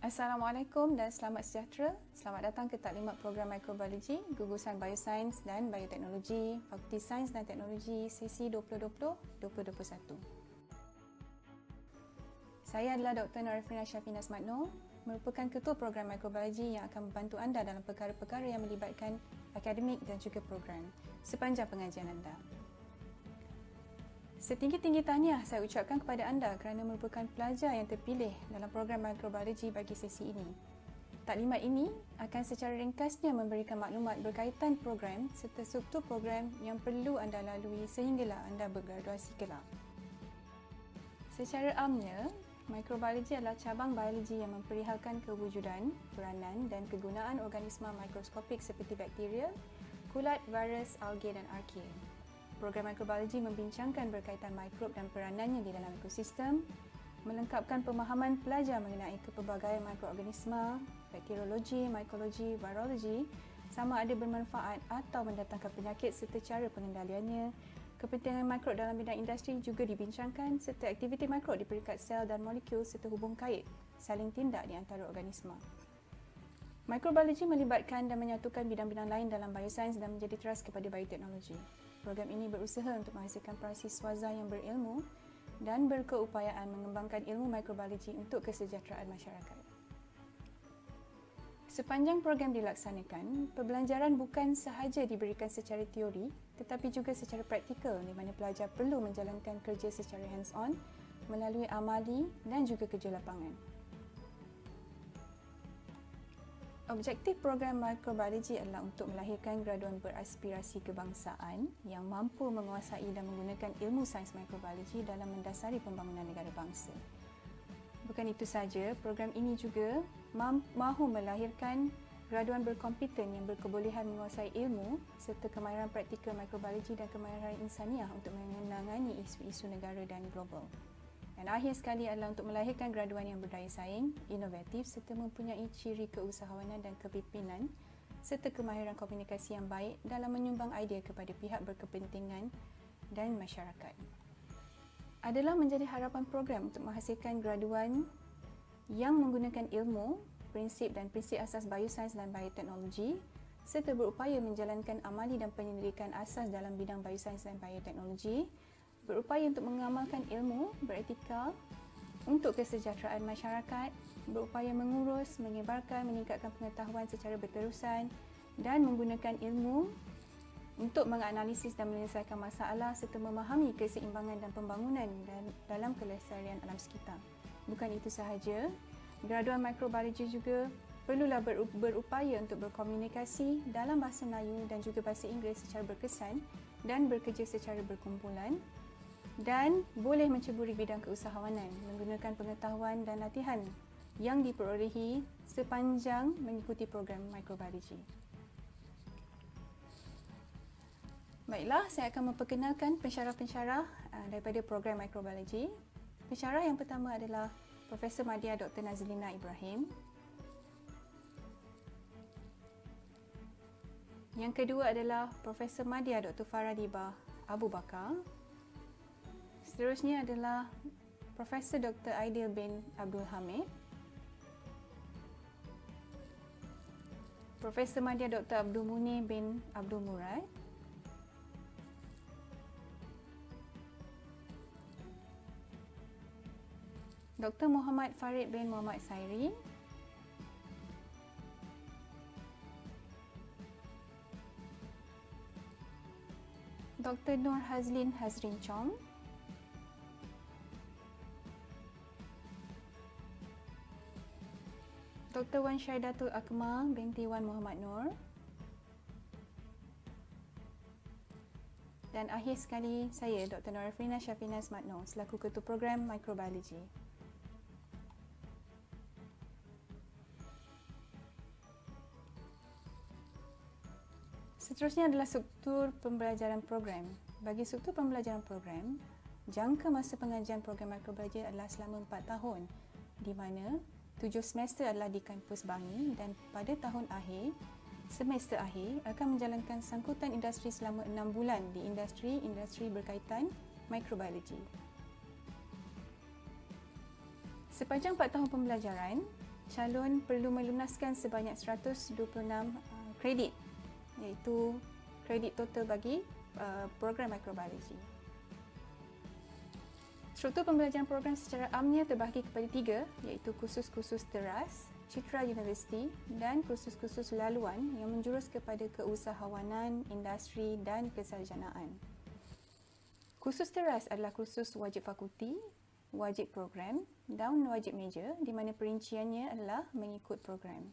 Assalamualaikum dan selamat sejahtera. Selamat datang ke taklimat program Microbiology, gugusan Biosains dan Bioteknologi, Fakulti Sains dan Teknologi, sesi 2020-2021. Saya adalah Dr. Norifrina Shafina Smatno, merupakan ketua program Microbiology yang akan membantu anda dalam perkara-perkara yang melibatkan akademik dan juga program sepanjang pengajian anda. Setinggi-tinggi tahniah saya ucapkan kepada anda kerana merupakan pelajar yang terpilih dalam program Microbiology bagi sesi ini. Taklimat ini akan secara ringkasnya memberikan maklumat berkaitan program serta struktur program yang perlu anda lalui sehinggalah anda bergraduasi kelak. Secara amnya, Microbiology adalah cabang biologi yang memperihalkan kewujudan, peranan dan kegunaan organisma mikroskopik seperti bakteria, kulat, virus, alga dan archaea. Program Microbiology membincangkan berkaitan mikrob dan peranannya di dalam ekosistem, melengkapkan pemahaman pelajar mengenai kepelbagaian mikroorganisma, bakteriologi, mikologi, virologi, sama ada bermanfaat atau mendatangkan penyakit serta cara pengendaliannya. Kepentingan mikrob dalam bidang industri juga dibincangkan serta aktiviti mikrob di peringkat sel dan molekul serta hubung kait saling tindak di antara organisma. Microbiology melibatkan dan menyatukan bidang-bidang lain dalam biosains dan menjadi teras kepada bioteknologi. Program ini berusaha untuk menghasilkan para siswaza yang berilmu dan berkeupayaan mengembangkan ilmu mikrobiologi untuk kesejahteraan masyarakat. Sepanjang program dilaksanakan, pembelajaran bukan sahaja diberikan secara teori tetapi juga secara praktikal di mana pelajar perlu menjalankan kerja secara hands-on melalui amali dan juga kerja lapangan. Objektif program Microbiology adalah untuk melahirkan graduan beraspirasi kebangsaan yang mampu menguasai dan menggunakan ilmu sains mikrobiologi dalam mendasari pembangunan negara bangsa. Bukan itu saja, program ini juga mahu melahirkan graduan berkompeten yang berkebolehan menguasai ilmu serta kemahiran praktikal mikrobiologi dan kemahiran insaniah untuk menangani isu-isu negara dan global. Dan akhir sekali adalah untuk melahirkan graduan yang berdaya saing, inovatif serta mempunyai ciri keusahawanan dan kepimpinan serta kemahiran komunikasi yang baik dalam menyumbang idea kepada pihak berkepentingan dan masyarakat. Adalah menjadi harapan program untuk menghasilkan graduan yang menggunakan ilmu, prinsip dan prinsip asas biosains dan bioteknologi serta berupaya menjalankan amali dan penyelidikan asas dalam bidang biosains dan bioteknologi, berupaya untuk mengamalkan ilmu beretika untuk kesejahteraan masyarakat, berupaya mengurus, menyebarkan, meningkatkan pengetahuan secara berterusan dan menggunakan ilmu untuk menganalisis dan menyelesaikan masalah serta memahami keseimbangan dan pembangunan dalam kelestarian alam sekitar. Bukan itu sahaja, graduan mikrobiologi juga perlulah berupaya untuk berkomunikasi dalam bahasa Melayu dan juga bahasa Inggeris secara berkesan dan bekerja secara berkumpulan dan boleh menceburi bidang keusahawanan menggunakan pengetahuan dan latihan yang diperolehi sepanjang mengikuti program Microbiology. Baiklah, saya akan memperkenalkan pensyarah-pensyarah daripada program Microbiology. Pensyarah yang pertama adalah Profesor Madya Dr. Nazlina Ibrahim. Yang kedua adalah Profesor Madya Dr. Faradibah Abu Bakar. Seterusnya adalah Profesor Dr. Aidil bin Abdul Hamid, Profesor Madya Dr. Abdul Munir bin Abdul Murad, Dr. Muhammad Farid bin Muhammad Sairi, Dr. Nur Hazlin Hazrin Chong, Dr. Wan Syaidatul Akmal binti Wan Muhammad Nur, dan akhir sekali saya Dr. Norifrina Shafina Smatno selaku ketua program Microbiology. Seterusnya adalah struktur pembelajaran program. Bagi struktur pembelajaran program, jangka masa pengajian program Microbiology adalah selama 4 tahun di mana 7 semester adalah di kampus Bangi dan pada tahun akhir, semester akhir akan menjalankan sangkutan industri selama 6 bulan di industri berkaitan mikrobiologi. Sepanjang 4 tahun pembelajaran, calon perlu melunaskan sebanyak 126 kredit, iaitu kredit total bagi program mikrobiologi. Struktur pembelajaran program secara amnya terbahagi kepada 3, iaitu kursus-kursus teras, Citra Universiti dan kursus-kursus laluan yang menjurus kepada keusahawanan, industri dan kesarjanaan. Kursus teras adalah kursus wajib fakulti, wajib program dan wajib major, di mana perinciannya adalah mengikut program.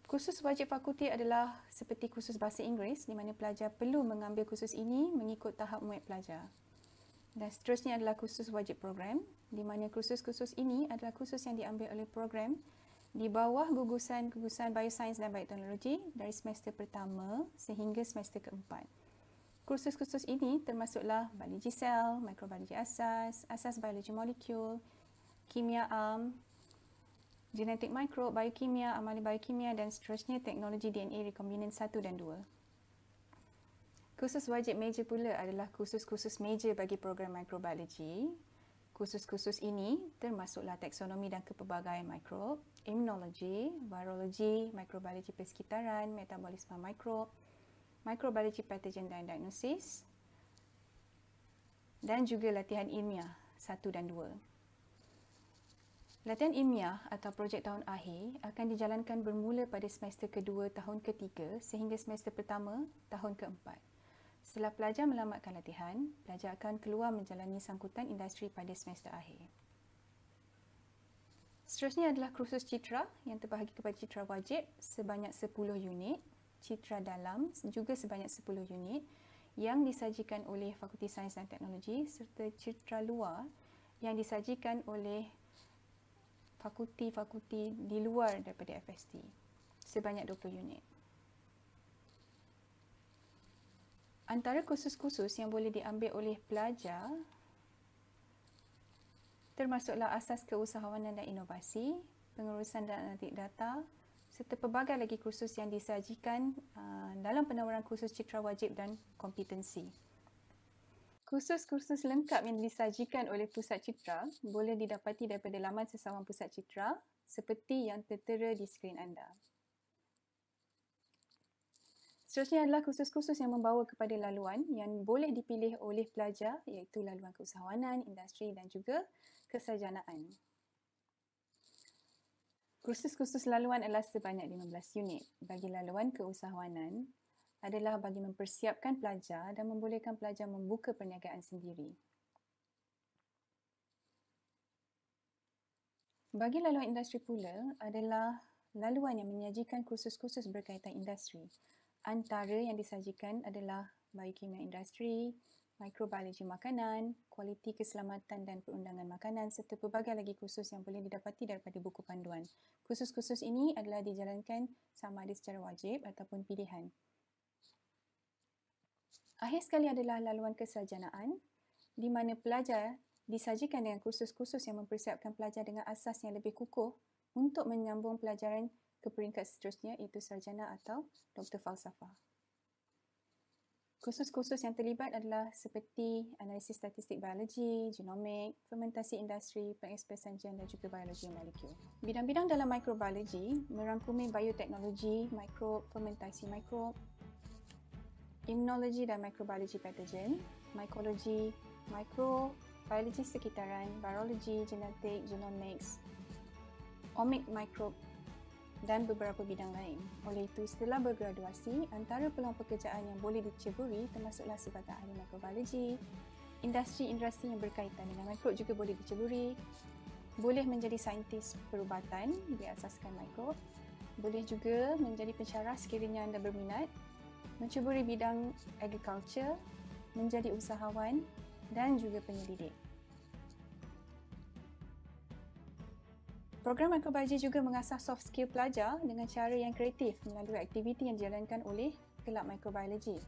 Kursus wajib fakulti adalah seperti kursus bahasa Inggeris, di mana pelajar perlu mengambil kursus ini mengikut tahap muat pelajar. Dan seterusnya adalah kursus wajib program, di mana kursus-kursus ini adalah kursus yang diambil oleh program di bawah gugusan biosains dan bioteknologi dari semester pertama sehingga semester keempat. Kursus-kursus ini termasuklah biologi sel, mikrobiologi asas, asas biologi molekul, kimia genetik mikrob, biokimia, amali biokimia dan seterusnya teknologi DNA rekombinans 1 dan 2. Kursus wajib major pula adalah kursus-kursus major bagi program mikrobiologi. Kursus-kursus ini termasuklah taksonomi dan kepelbagaian mikrob, imunologi, virologi, mikrobiologi persekitaran, metabolisme mikrob, mikrobiologi patogen dan diagnosis, dan juga latihan ilmiah 1 dan 2. Latihan ilmiah atau projek tahun akhir akan dijalankan bermula pada semester kedua tahun ketiga sehingga semester pertama tahun keempat. Setelah pelajar melamatkan latihan, pelajar akan keluar menjalani sangkutan industri pada semester akhir. Seterusnya adalah kursus Citra yang terbahagi kepada Citra wajib sebanyak 10 unit, Citra dalam juga sebanyak 10 unit yang disajikan oleh Fakulti Sains dan Teknologi serta Citra luar yang disajikan oleh fakulti-fakulti di luar daripada FST sebanyak 20 unit. Antara kursus-kursus yang boleh diambil oleh pelajar termasuklah asas keusahawanan dan inovasi, pengurusan dan analitik data, serta pelbagai lagi kursus yang disajikan dalam penawaran kursus Citra wajib dan kompetensi. Kursus-kursus lengkap yang disajikan oleh Pusat Citra boleh didapati daripada laman Sesawan Pusat Citra seperti yang tertera di skrin anda. Seterusnya adalah kursus-kursus yang membawa kepada laluan yang boleh dipilih oleh pelajar, iaitu laluan keusahawanan, industri dan juga kesarjanaan. Kursus-kursus laluan adalah sebanyak 15 unit. Bagi laluan keusahawanan adalah bagi mempersiapkan pelajar dan membolehkan pelajar membuka perniagaan sendiri. Bagi laluan industri pula adalah laluan yang menyajikan kursus-kursus berkaitan industri. Antara yang disajikan adalah biokimia industri, mikrobiologi makanan, kualiti keselamatan dan perundangan makanan serta pelbagai lagi kursus yang boleh didapati daripada buku panduan. Kursus-kursus ini adalah dijalankan sama ada secara wajib ataupun pilihan. Akhir sekali adalah laluan kesarjanaan di mana pelajar disajikan dengan kursus-kursus yang mempersiapkan pelajar dengan asas yang lebih kukuh untuk menyambung pelajaran ke peringkat seterusnya, iaitu sarjana atau doktor falsafah. Kursus-kursus yang terlibat adalah seperti analisis statistik biologi, genomik, fermentasi industri, pengekspresan gen dan juga biologi molekul. Bidang-bidang dalam mikrobiologi merangkumi bioteknologi, fermentasi mikrob, imunologi dan mikrobiologi patogen, mikologi, biologi sekitaran, virologi, genetik, genomics, omik mikrob dan beberapa bidang lain. Oleh itu, setelah bergraduasi, antara peluang pekerjaan yang boleh diceburi termasuklah sebagai ahli mikrobiologi, industri-industri yang berkaitan dengan mikrob juga boleh diceburi, boleh menjadi saintis perubatan berasaskan mikrob, boleh juga menjadi pensyarah sekiranya anda berminat, menceburi bidang agriculture, menjadi usahawan dan juga penyelidik. Program mikrobiologi juga mengasah soft skill pelajar dengan cara yang kreatif melalui aktiviti yang dijalankan oleh kelab mikrobiologi.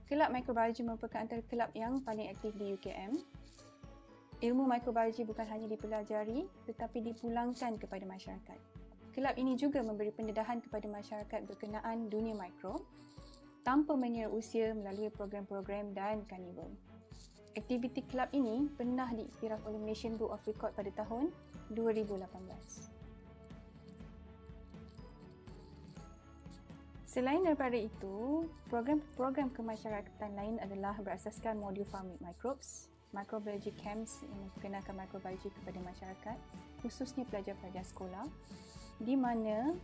Kelab mikrobiologi merupakan antara kelab yang paling aktif di UKM. Ilmu mikrobiologi bukan hanya dipelajari tetapi dipulangkan kepada masyarakat. Kelab ini juga memberi pendedahan kepada masyarakat berkenaan dunia mikrob tanpa mengira usia melalui program-program dan karnival. Aktiviti kelab ini pernah diiktiraf oleh Malaysian Book of Record pada tahun 2018. Selain daripada itu, program-program kemasyarakatan lain adalah berasaskan modul Farming Microbes, Microbiology Camps yang memperkenalkan mikrobiologi kepada masyarakat, khususnya pelajar-pelajar sekolah, di mana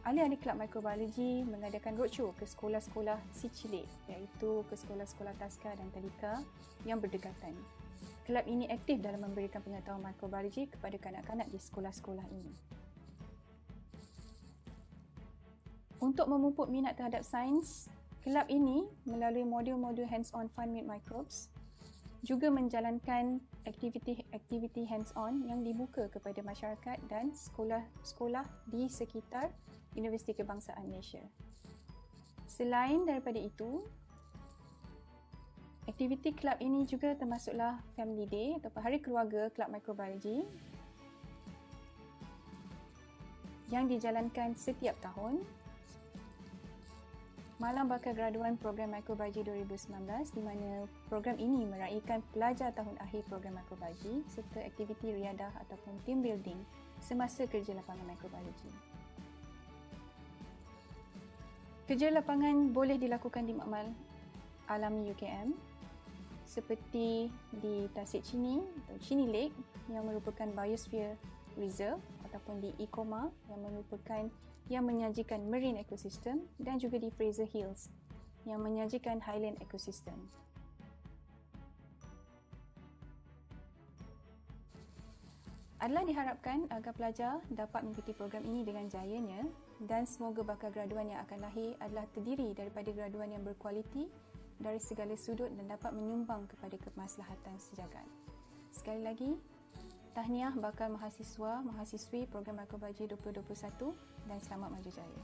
ahli-ahli kelab mikrobiologi mengadakan roadshow ke sekolah-sekolah si cilik, iaitu ke sekolah-sekolah taska dan tadika yang berdekatan. Kelab ini aktif dalam memberikan pengetahuan mikrobiologi kepada kanak-kanak di sekolah-sekolah ini. Untuk memupuk minat terhadap sains, kelab ini melalui modul-modul hands-on Farming Microbes juga menjalankan aktiviti hands-on yang dibuka kepada masyarakat dan sekolah-sekolah di sekitar Universiti Kebangsaan Malaysia. Selain daripada itu, aktiviti kelab ini juga termasuklah Family Day atau Hari Keluarga Kelab Microbiology yang dijalankan setiap tahun. Malam Bakar Graduan Program Microbiology 2019 di mana program ini meraihkan pelajar tahun akhir program microbiology serta aktiviti riadah ataupun team building semasa kerja lapangan microbiology. Kerja lapangan boleh dilakukan di Makmal Alami UKM seperti di Tasik Chini atau Chini Lake yang merupakan Biosphere Reserve ataupun di Ecoma yang menyajikan marine ecosystem dan juga di Fraser Hills yang menyajikan highland ecosystem. Adalah diharapkan agar pelajar dapat mengikuti program ini dengan jayanya dan semoga bakal graduan yang akan lahir adalah terdiri daripada graduan yang berkualiti dari segala sudut dan dapat menyumbang kepada kemaslahatan sejagat. Sekali lagi, tahniah bakal mahasiswa-mahasiswi program Microbiology 2021 dan selamat maju jaya.